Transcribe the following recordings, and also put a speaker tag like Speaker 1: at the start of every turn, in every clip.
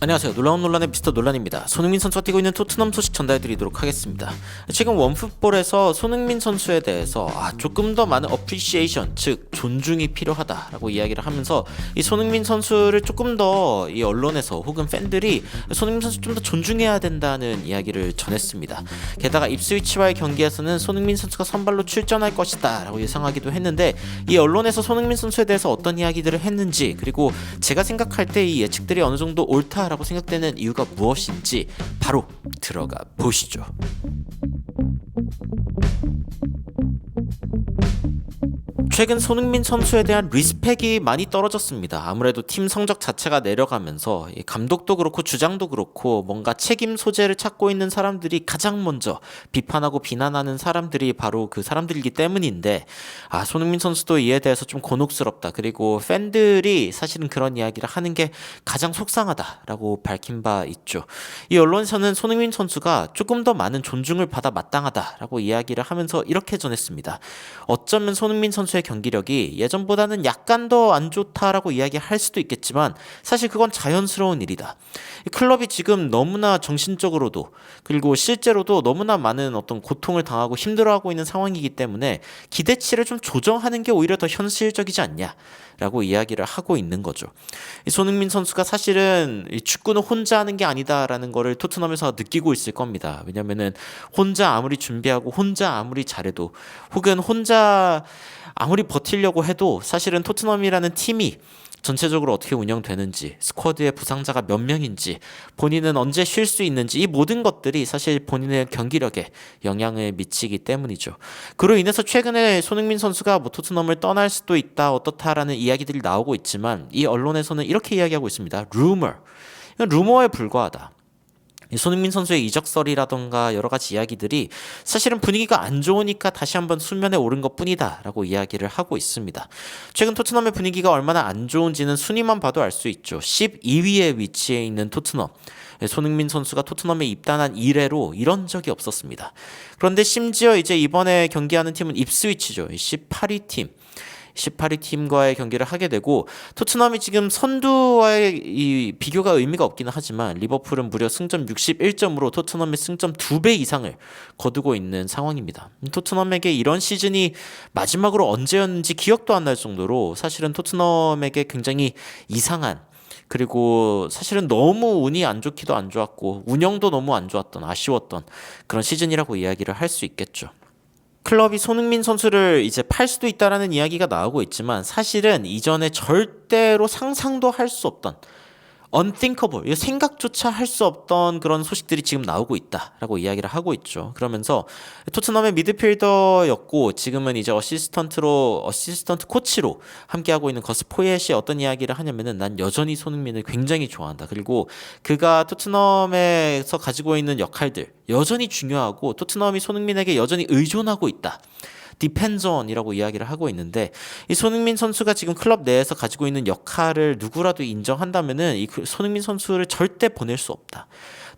Speaker 1: 안녕하세요. 놀라운 논란의 미스터 논란입니다. 손흥민 선수가 뛰고 있는 토트넘 소식 전달해드리도록 하겠습니다. 최근 원풋볼에서 손흥민 선수에 대해서 조금 더 많은 어프리시에이션, 즉 존중이 필요하다라고 이야기를 하면서 이 손흥민 선수를 조금 더 이 언론에서 혹은 팬들이 손흥민 선수 좀 더 존중해야 된다는 이야기를 전했습니다. 게다가 입스위치와의 경기에서는 손흥민 선수가 선발로 출전할 것이다라고 예상하기도 했는데, 이 언론에서 손흥민 선수에 대해서 어떤 이야기들을 했는지, 그리고 제가 생각할 때 이 예측들이 어느 정도 옳다라고 생각되는 이유가 무엇인지 바로 들어가 보시죠. 최근 손흥민 선수에 대한 리스펙이 많이 떨어졌습니다. 아무래도 팀 성적 자체가 내려가면서 감독도 그렇고 주장도 그렇고 뭔가 책임 소재를 찾고 있는 사람들이 가장 먼저 비판하고 비난하는 사람들이 바로 그 사람들이기 때문인데, 손흥민 선수도 이에 대해서 좀 곤혹스럽다, 그리고 팬들이 사실은 그런 이야기를 하는 게 가장 속상하다라고 밝힌 바 있죠. 이 언론에서는 손흥민 선수가 조금 더 많은 존중을 받아 마땅하다라고 이야기를 하면서 이렇게 전했습니다. 어쩌면 손흥민 선수의 경기력이 예전보다는 약간 더 안 좋다라고 이야기할 수도 있겠지만 사실 그건 자연스러운 일이다. 클럽이 지금 너무나 정신적으로도 그리고 실제로도 너무나 많은 어떤 고통을 당하고 힘들어하고 있는 상황이기 때문에 기대치를 좀 조정하는 게 오히려 더 현실적이지 않냐라고 이야기를 하고 있는 거죠. 손흥민 선수가 사실은 축구는 혼자 하는 게 아니다라는 거를 토트넘에서 느끼고 있을 겁니다. 왜냐면은 혼자 아무리 준비하고 혼자 아무리 잘해도, 혹은 혼자 아무리 버티려고 해도 사실은 토트넘이라는 팀이 전체적으로 어떻게 운영되는지, 스쿼드의 부상자가 몇 명인지, 본인은 언제 쉴 수 있는지, 이 모든 것들이 사실 본인의 경기력에 영향을 미치기 때문이죠. 그로 인해서 최근에 손흥민 선수가 토트넘을 떠날 수도 있다, 어떻다라는 이야기들이 나오고 있지만, 이 언론에서는 이렇게 이야기하고 있습니다. 이건 루머에 불과하다. 손흥민 선수의 이적설이라던가 여러 가지 이야기들이 사실은 분위기가 안 좋으니까 다시 한번 수면에 오른 것뿐이다 라고 이야기를 하고 있습니다. 최근 토트넘의 분위기가 얼마나 안 좋은지는 순위만 봐도 알 수 있죠. 12위에 위치해 있는 토트넘, 손흥민 선수가 토트넘에 입단한 이래로 이런 적이 없었습니다. 그런데 심지어 이제 이번에 경기하는 팀은 입스위치죠. 18위 팀, 18위 팀과의 경기를 하게 되고, 토트넘이 지금 선두와의 이 비교가 의미가 없기는 하지만 리버풀은 무려 승점 61점으로 토트넘의 승점 2배 이상을 거두고 있는 상황입니다. 토트넘에게 이런 시즌이 마지막으로 언제였는지 기억도 안 날 정도로 사실은 토트넘에게 굉장히 이상한, 그리고 사실은 너무 운이 안 좋기도 안 좋았고 운영도 너무 안 좋았던, 아쉬웠던 그런 시즌이라고 이야기를 할 수 있겠죠. 클럽이 손흥민 선수를 이제 팔 수도 있다라는 이야기가 나오고 있지만, 사실은 이전에 절대로 상상도 할 수 없던, unthinkable, 생각조차 할 수 없던 그런 소식들이 지금 나오고 있다라고 이야기를 하고 있죠. 그러면서 토트넘의 미드필더였고 지금은 이제 어시스턴트 코치로 함께하고 있는 거스 포옙이 어떤 이야기를 하냐면은, 난 여전히 손흥민을 굉장히 좋아한다. 그리고 그가 토트넘에서 가지고 있는 역할들 여전히 중요하고 토트넘이 손흥민에게 여전히 의존하고 있다, 디펜전이라고 이야기를 하고 있는데, 이 손흥민 선수가 지금 클럽 내에서 가지고 있는 역할을 누구라도 인정한다면은 이 손흥민 선수를 절대 보낼 수 없다.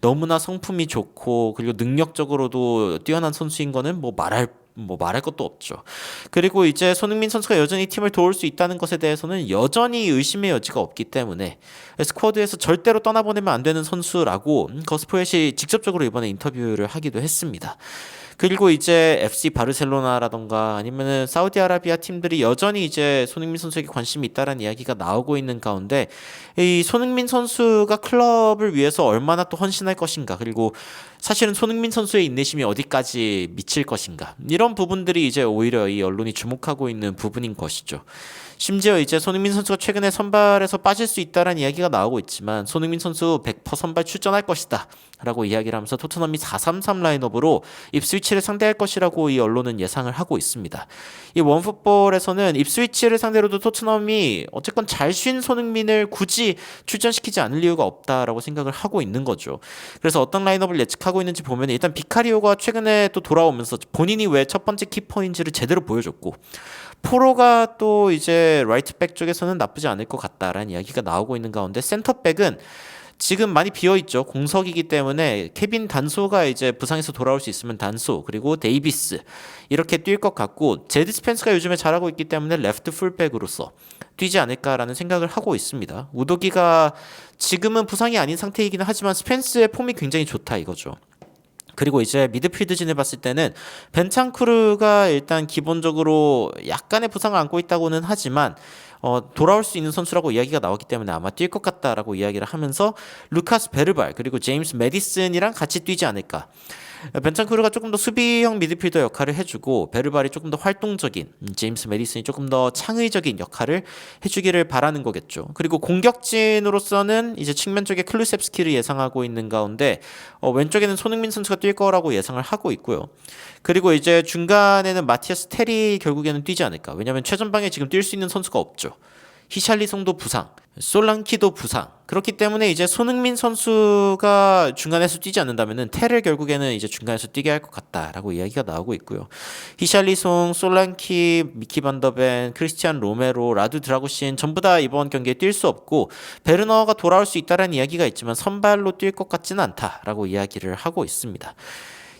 Speaker 1: 너무나 성품이 좋고 그리고 능력적으로도 뛰어난 선수인 거는 말할 것도 없죠. 그리고 이제 손흥민 선수가 여전히 팀을 도울 수 있다는 것에 대해서는 여전히 의심의 여지가 없기 때문에 스쿼드에서 절대로 떠나보내면 안 되는 선수라고 거스포엣이 직접적으로 이번에 인터뷰를 하기도 했습니다. 그리고 이제 FC 바르셀로나라던가 아니면은 사우디아라비아 팀들이 여전히 이제 손흥민 선수에게 관심이 있다라는 이야기가 나오고 있는 가운데, 이 손흥민 선수가 클럽을 위해서 얼마나 또 헌신할 것인가, 그리고 사실은 손흥민 선수의 인내심이 어디까지 미칠 것인가, 이런 부분들이 이제 오히려 이 언론이 주목하고 있는 부분인 것이죠. 심지어 이제 손흥민 선수가 최근에 선발에서 빠질 수 있다라는 이야기가 나오고 있지만, 손흥민 선수 100% 선발 출전할 것이다 라고 이야기를 하면서 토트넘이 4-3-3 라인업으로 입스위치를 상대할 것이라고 이 언론은 예상을 하고 있습니다. 이 원풋볼에서는 입스위치를 상대로도 토트넘이 어쨌건 잘 쉰 손흥민을 굳이 출전시키지 않을 이유가 없다라고 생각을 하고 있는 거죠. 그래서 어떤 라인업을 예측하고 있는지 보면, 일단 비카리오가 최근에 또 돌아오면서 본인이 왜 첫 번째 키퍼인지를 제대로 보여줬고, 포로가 또 이제 라이트백 쪽에서는 나쁘지 않을 것 같다라는 이야기가 나오고 있는 가운데, 센터백은 지금 많이 비어있죠. 공석이기 때문에 케빈 단소가 이제 부상에서 돌아올 수 있으면 단소 그리고 데이비스 이렇게 뛸 것 같고 제드 스펜스가 요즘에 잘하고 있기 때문에 레프트 풀백으로서 뛰지 않을까라는 생각을 하고 있습니다. 우도기가 지금은 부상이 아닌 상태이기는 하지만 스펜스의 폼이 굉장히 좋다 이거죠. 그리고 이제 미드필드진을 봤을 때는 벤창쿠르가 일단 기본적으로 약간의 부상을 안고 있다고는 하지만 돌아올 수 있는 선수라고 이야기가 나왔기 때문에 아마 뛸 것 같다라고 이야기를 하면서 루카스 베르발 그리고 제임스 메디슨이랑 같이 뛰지 않을까. 벤창쿠르가 조금 더 수비형 미드필더 역할을 해주고 베르발이 조금 더 활동적인 제임스 메디슨이 조금 더 창의적인 역할을 해주기를 바라는 거겠죠. 그리고 공격진으로서는 이제 측면 쪽에 클루셉스키를 예상하고 있는 가운데 왼쪽에는 손흥민 선수가 뛸 거라고 예상을 하고 있고요. 그리고 이제 중간에는 마티아스 테리 결국에는 뛰지 않을까. 왜냐하면 최전방에 지금 뛸 수 있는 선수가 없죠. 히샬리송도 부상, 솔랑키도 부상. 그렇기 때문에 이제 손흥민 선수가 중간에서 뛰지 않는다면은 테를 결국에는 이제 중간에서 뛰게 할 것 같다라고 이야기가 나오고 있고요. 히샬리송, 솔랑키, 미키 반더벤, 크리스티안 로메로, 라두 드라구신 전부 다 이번 경기에 뛸 수 없고 베르너가 돌아올 수 있다라는 이야기가 있지만 선발로 뛸 것 같지는 않다라고 이야기를 하고 있습니다.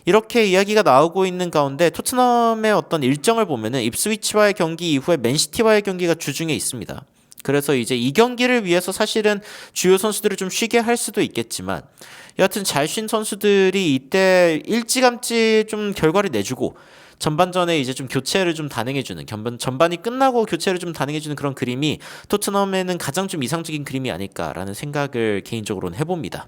Speaker 1: 이렇게 이야기가 나오고 있는 가운데 토트넘의 어떤 일정을 보면은 입스위치와의 경기 이후에 맨시티와의 경기가 주중에 있습니다. 그래서 이제 이 경기를 위해서 사실은 주요 선수들을 좀 쉬게 할 수도 있겠지만 여하튼 잘 쉰 선수들이 이때 일찌감치 좀 결과를 내주고 전반전에 이제 좀 교체를 좀 단행해주는 전반이 끝나고 교체를 좀 단행해주는 그런 그림이 토트넘에는 가장 좀 이상적인 그림이 아닐까라는 생각을 개인적으로는 해봅니다.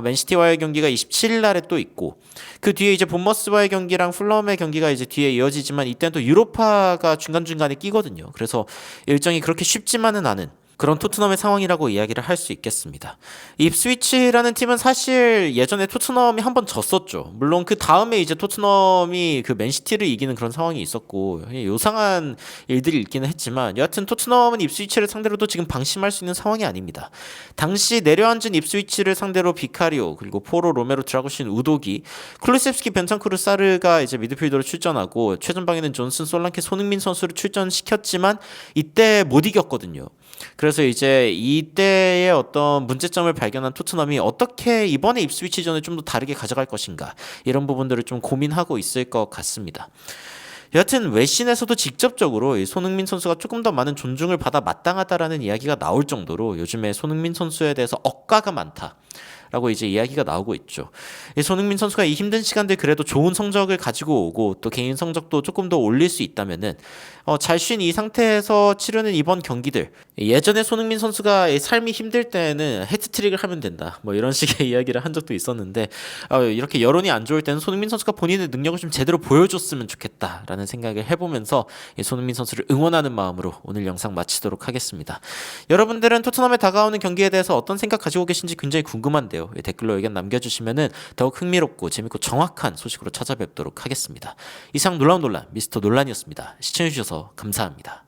Speaker 1: 맨시티와의 경기가 27일 날에 또 있고 그 뒤에 이제 본머스와의 경기랑 풀럼의 경기가 이제 뒤에 이어지지만 이때는 또 유로파가 중간중간에 끼거든요. 그래서 일정이 그렇게 쉽지만은 않은 그런 토트넘의 상황이라고 이야기를 할 수 있겠습니다. 입스위치라는 팀은 사실 예전에 토트넘이 한번 졌었죠. 물론 그 다음에 이제 토트넘이 그 맨시티를 이기는 그런 상황이 있었고 요상한 일들이 있기는 했지만 여하튼 토트넘은 입스위치를 상대로도 지금 방심할 수 있는 상황이 아닙니다. 당시 내려앉은 입스위치를 상대로 비카리오 그리고 포로 로메로 드라구신 우도기 클루셉스키 벤창쿠르 사르가 이제 미드필더로 출전하고 최전방에는 존슨 솔랑케 손흥민 선수를 출전시켰지만 이때 못 이겼거든요. 그래서 이제 이때의 어떤 문제점을 발견한 토트넘이 어떻게 이번에 입스위치전을 좀 더 다르게 가져갈 것인가 이런 부분들을 좀 고민하고 있을 것 같습니다. 여하튼 외신에서도 직접적으로 이 손흥민 선수가 조금 더 많은 존중을 받아 마땅하다라는 이야기가 나올 정도로 요즘에 손흥민 선수에 대해서 억가가 많다. 라고 이제 이야기가 나오고 있죠. 이 손흥민 선수가 이 힘든 시간들 그래도 좋은 성적을 가지고 오고 또 개인 성적도 조금 더 올릴 수 있다면은 잘 쉰 이 상태에서 치르는 이번 경기들 예전에 손흥민 선수가 삶이 힘들 때는 해트트릭을 하면 된다 뭐 이런 식의 이야기를 한 적도 있었는데 이렇게 여론이 안 좋을 때는 손흥민 선수가 본인의 능력을 좀 제대로 보여줬으면 좋겠다라는 생각을 해보면서 이 손흥민 선수를 응원하는 마음으로 오늘 영상 마치도록 하겠습니다. 여러분들은 토트넘에 다가오는 경기에 대해서 어떤 생각 가지고 계신지 굉장히 궁금한데요. 댓글로 의견 남겨주시면은 더욱 흥미롭고 재밌고 정확한 소식으로 찾아뵙도록 하겠습니다. 이상 놀라운 논란 미스터 논란이었습니다. 시청해주셔서 감사합니다.